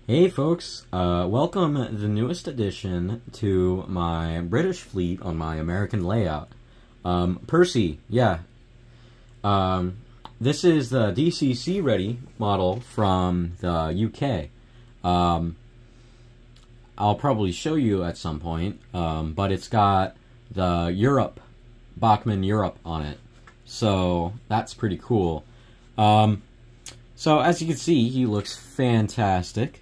Hey folks, welcome the newest addition to my British fleet on my American layout. Percy, yeah. This is the DCC ready model from the UK. I'll probably show you at some point, but it's got the Bachmann Europe on it. So that's pretty cool. So as you can see, he looks fantastic.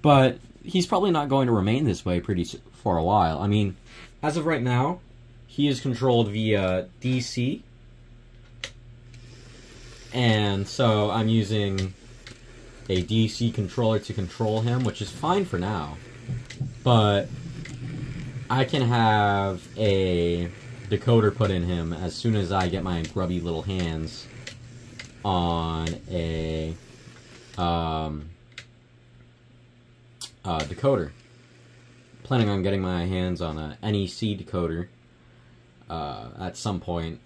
But he's probably not going to remain this way for a while. I mean, as of right now, he is controlled via DC. And so I'm using a DC controller to control him, which is fine for now. But I can have a decoder put in him as soon as I get my grubby little hands on a decoder. Planning on getting my hands on a NEC decoder at some point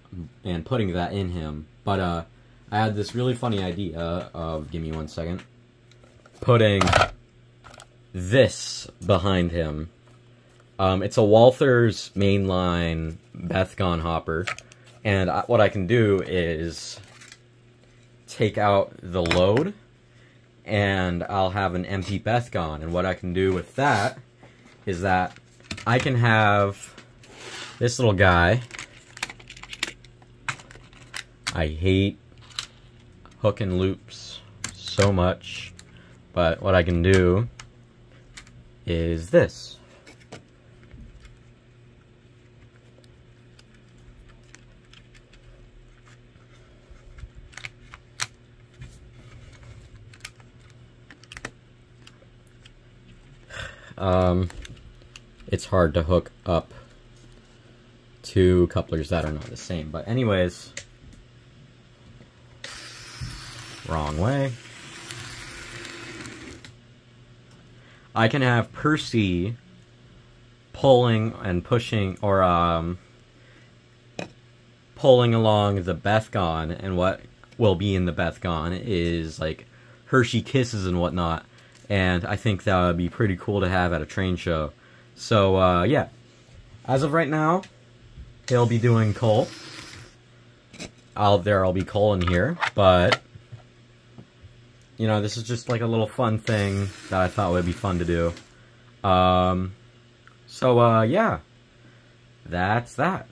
and putting that in him. But I had this really funny idea of, give me one second, putting this behind him. It's a Walther's mainline Bethgon hopper, and what I can do is take out the load, and I'll have an empty Bethgon. And what I can do with that is that I can have this little guy. I hate hook and loops so much, but what I can do is this. It's hard to hook up two couplers that are not the same. But anyways, wrong way. I can have Percy pulling and pushing, or pulling along the Bethgon, and what will be in the Bethgon is like Hershey Kisses and whatnot. And I think that would be pretty cool to have at a train show. So, yeah. As of right now, he'll be doing coal. There'll be coal in here, but, you know, this is just like a little fun thing that I thought would be fun to do. Yeah. That's that.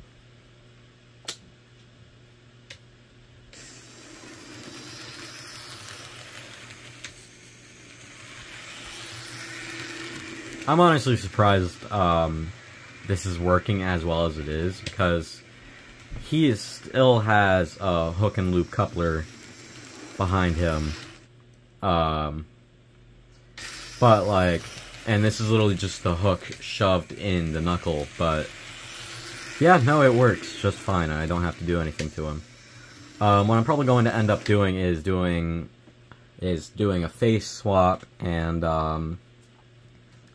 I'm honestly surprised this is working as well as it is, because he still has a hook and loop coupler behind him. But like, and this is literally just the hook shoved in the knuckle, but yeah, no, it works just fine. I don't have to do anything to him. What I'm probably going to end up doing is doing a face swap, and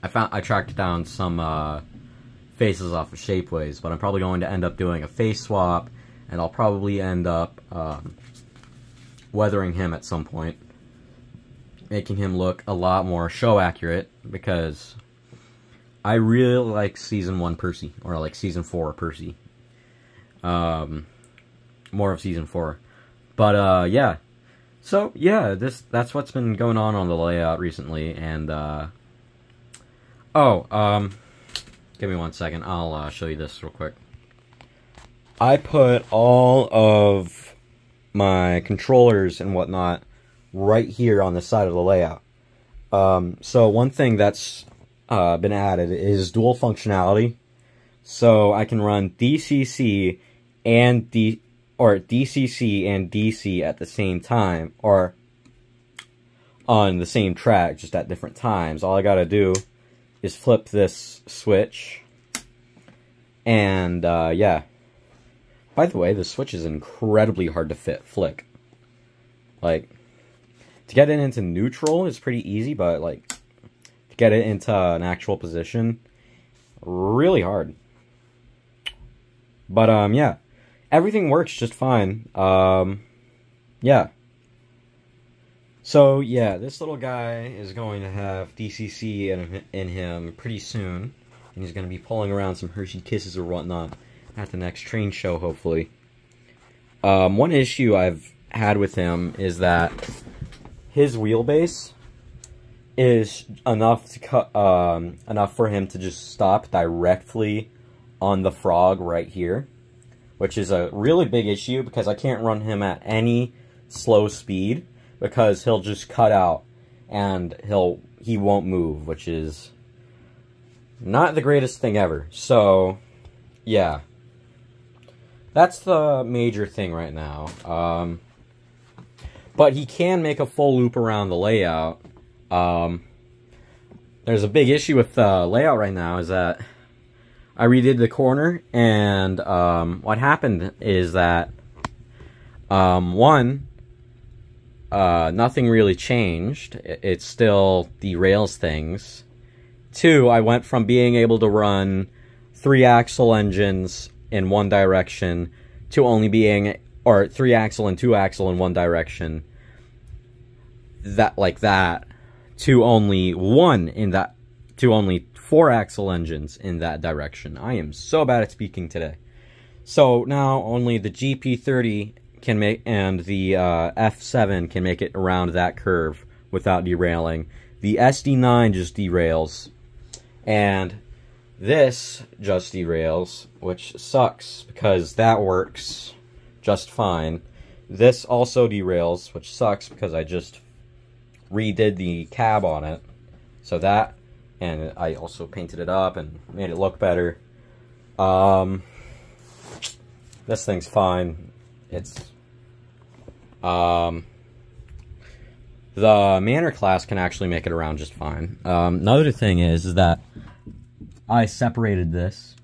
I tracked down some faces off of Shapeways, but I'm probably going to end up doing a face swap, and I'll probably end up weathering him at some point, making him look a lot more show accurate, because I really like Season 1 Percy, or like Season 4 Percy. More of Season 4. But yeah. So yeah, that's what's been going on the layout recently, and give me one second. I'll show you this real quick. I put all of my controllers and whatnot right here on the side of the layout. So one thing that's been added is dual functionality. So I can run DCC and DCC and DC at the same time, or on the same track, just at different times. All I gotta do is flip this switch, and yeah. By the way, the switch is incredibly hard to flick. Like, to get it into neutral is pretty easy, but like, to get it into an actual position, really hard. But yeah, everything works just fine. Yeah. So, yeah, this little guy is going to have DCC in him pretty soon. And he's going to be pulling around some Hershey Kisses or whatnot at the next train show, hopefully. One issue I've had with him is that his wheelbase is enough to enough for him to just stop directly on the frog right here, which is a really big issue because I can't run him at any slow speed because he'll just cut out and he won't move, which is not the greatest thing ever. So, yeah. That's the major thing right now. But he can make a full loop around the layout. There's a big issue with the layout right now is that I redid the corner, and what happened is that one, nothing really changed. It still derails things. Two, I went from being able to run 3-axle engines in one direction to only being, or 3-axle and 2-axle in one direction, to only 4-axle engines in that direction. I am so bad at speaking today. So now only the GP30 can make, and the F7 can make it around that curve without derailing. The SD9 just derails, and this just derails, which sucks because that works just fine. This also derails, which sucks because I just redid the cab on it. So that, and I also painted it up and made it look better. This thing's fine. It's the Manor class can actually make it around just fine. Another thing is that I separated this,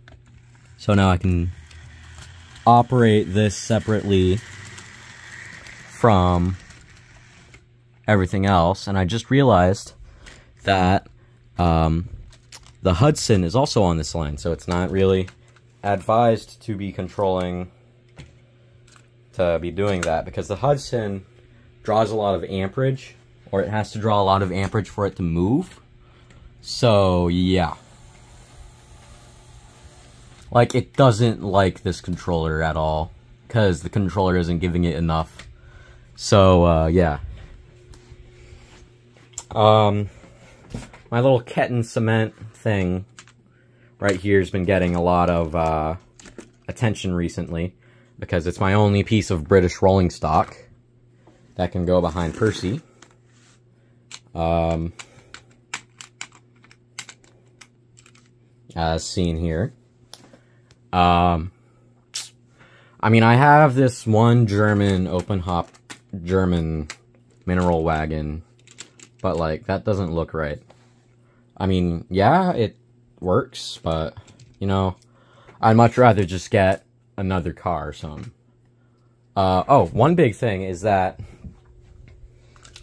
so now I can operate this separately from everything else. And I just realized that the Hudson is also on this line, so it's not really advised to be doing that, because the Hudson draws a lot of amperage, or it has to draw a lot of amperage for it to move. So, yeah. Like, it doesn't like this controller at all, because the controller isn't giving it enough. So, yeah. My little Ketten cement thing right here has been getting a lot of attention recently, because it's my only piece of British rolling stock that can go behind Percy. As seen here. I mean, I have this one German open-hop German mineral wagon, but, like, that doesn't look right. I mean, yeah, it works, but, you know, I'd much rather just get another car or something. Oh, one big thing is that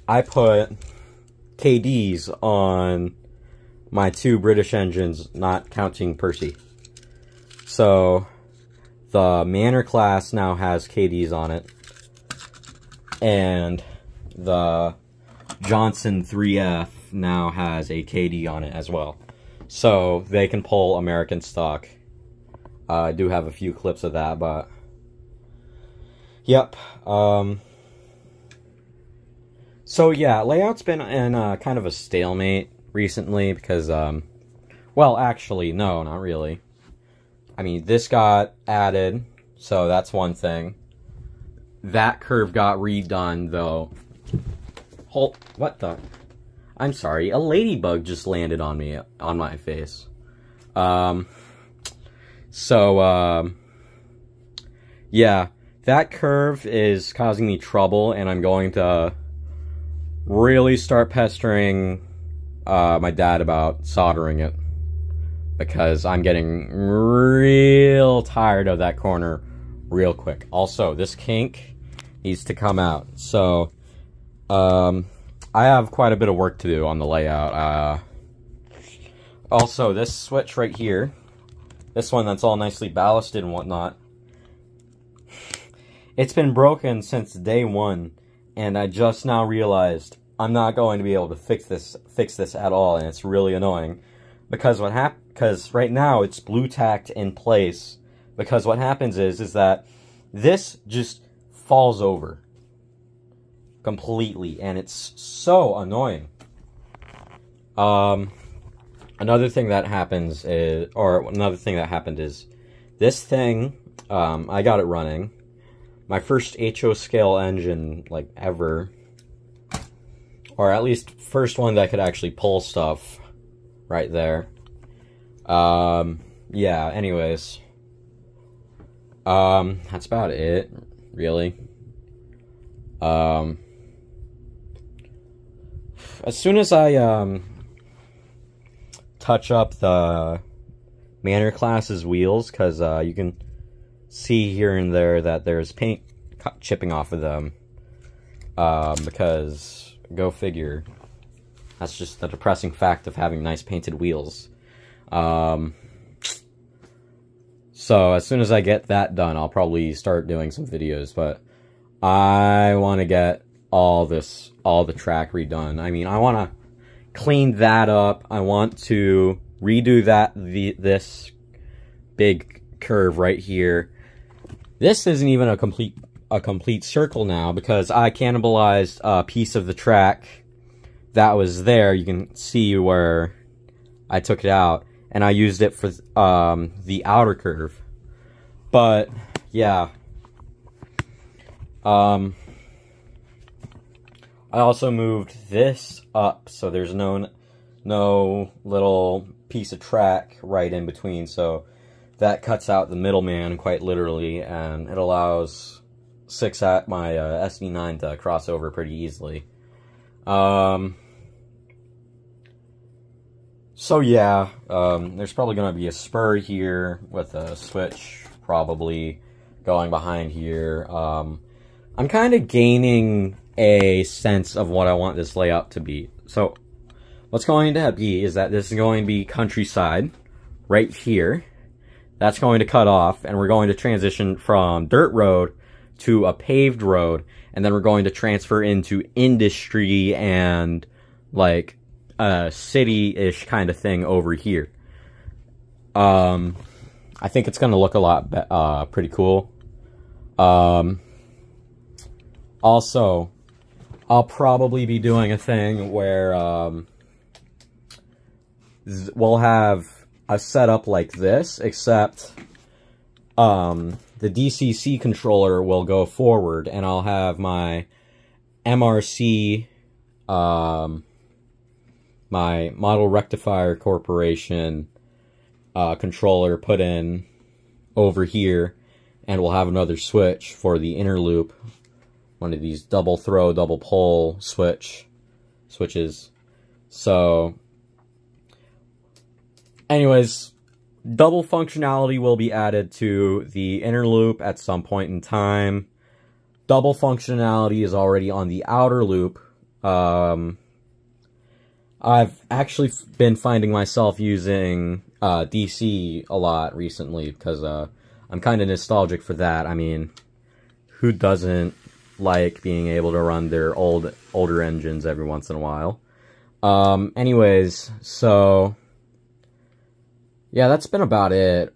I put KDs on my 2 British engines, not counting Percy. So, the Manor class now has KDs on it, and the Johnson 3F now has a KD on it as well. So, they can pull American stock. I do have a few clips of that, but yep. So yeah, layout's been in kind of a stalemate recently because, well, actually, no, not really. I mean, this got added, so that's one thing. That curve got redone, though. What the? I'm sorry, a ladybug just landed on me, on my face. Yeah, that curve is causing me trouble, and I'm going to really start pestering my dad about soldering it, because I'm getting real tired of that corner real quick. Also, this kink needs to come out, so I have quite a bit of work to do on the layout. Also, this switch right here, this one that's all nicely ballasted and whatnot, it's been broken since day one, and I just now realized I'm not going to be able to fix this at all, and it's really annoying. Because because right now it's blue tacked in place. Because what happens is that this just falls over completely, and it's so annoying. Another thing that happened is this thing, I got it running. My first HO scale engine, like, ever. Or at least first one that could actually pull stuff right there. Yeah, anyways. That's about it, really. As soon as I, touch up the Manor class's wheels, because you can see here and there that there's paint chipping off of them, because go figure, that's just the depressing fact of having nice painted wheels. So as soon as I get that done, I'll probably start doing some videos, but I want to get all the track redone. I mean, I want to clean that up. I want to redo this big curve right here. This isn't even a complete circle now, because I cannibalized a piece of the track that was there. You can see where I took it out, and I used it for the outer curve. But yeah, I also moved this up, so there's no little piece of track right in between, so that cuts out the middleman quite literally, and it allows my SD9 to cross over pretty easily. So yeah, there's probably going to be a spur here with a switch probably going behind here. I'm kind of gaining a sense of what I want this layout to be. So what's going to be is that this is going to be countryside right here. That's going to cut off, and we're going to transition from dirt road to a paved road, and then we're going to transfer into industry and like a city-ish kind of thing over here. I think it's going to look a lot pretty cool. Also, I'll probably be doing a thing where we'll have a setup like this, except the DCC controller will go forward, and I'll have my MRC, my Model Rectifier Corporation controller put in over here, and we'll have another switch for the inner loop, one of these double throw, double pull switches. So anyways, double functionality will be added to the inner loop at some point in time. Double functionality is already on the outer loop. I've actually been finding myself using DC a lot recently, because I'm kind of nostalgic for that. I mean, who doesn't like being able to run their older engines every once in a while? Anyways, so yeah, that's been about it,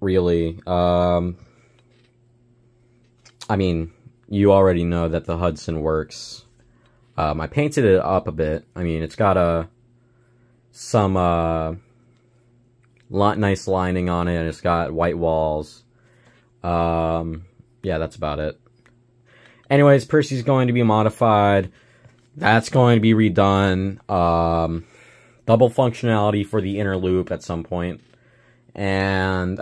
really. I mean, you already know that the Hudson works. I painted it up a bit. I mean, it's got some nice lining on it, and it's got white walls. Yeah, that's about it. Anyways, Percy's going to be modified. That's going to be redone. Double functionality for the inner loop at some point. And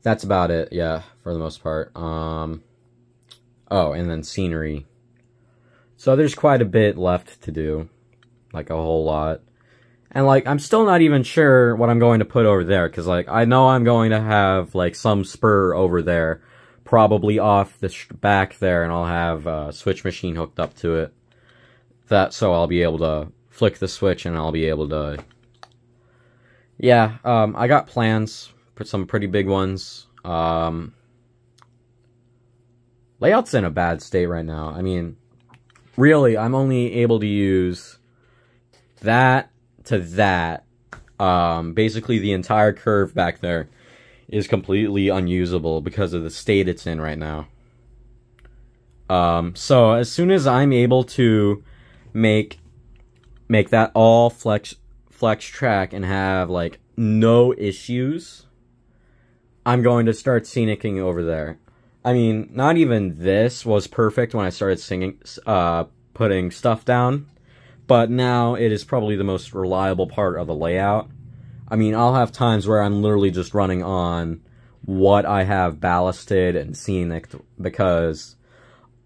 that's about it, yeah, for the most part. Oh, and then scenery. So there's quite a bit left to do. Like, a whole lot. And, like, I'm still not even sure what I'm going to put over there, because, like, I know I'm going to have, like, some spur over there, probably off the back there, and I'll have a switch machine hooked up to it. So I'll be able to flick the switch, and I'll be able to... Yeah, I got plans for some pretty big ones. layout's in a bad state right now. I mean, really, I'm only able to use that to that. Basically, the entire curve back there is completely unusable because of the state it's in right now. So as soon as I'm able to make that all flex track and have like no issues, I'm going to start scenicking over there. I mean, not even this was perfect when I started putting stuff down, but now it is probably the most reliable part of the layout. I mean, I'll have times where I'm literally just running on what I have ballasted and scenic, because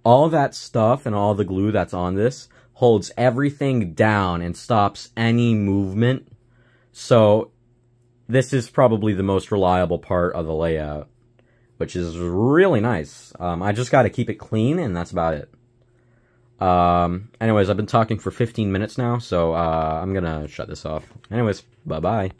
all that stuff and all the glue that's on this holds everything down and stops any movement. So this is probably the most reliable part of the layout, which is really nice. I just got to keep it clean, and that's about it. Anyways, I've been talking for 15 minutes now, so I'm gonna shut this off. Anyways, bye-bye.